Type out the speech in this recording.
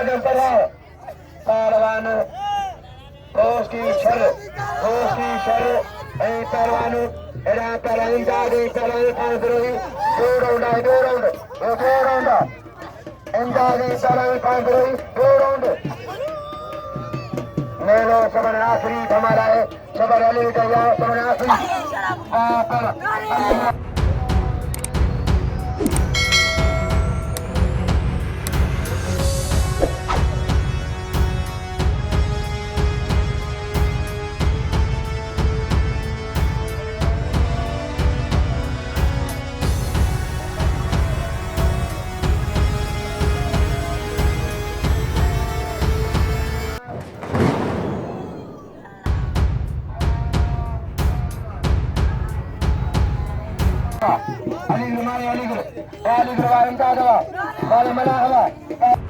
number है पहलवान बोस्की शर पहलवान एरा पहलवान जादे पहलवान पांचरोही दो राउंड इंजादी पहलवान पांचरोही दो राउंड मेलो समन आखिरी हमारा है सबर अली गया समन आखिरी अलीगढ़ वाले का दवा वाले मना हवा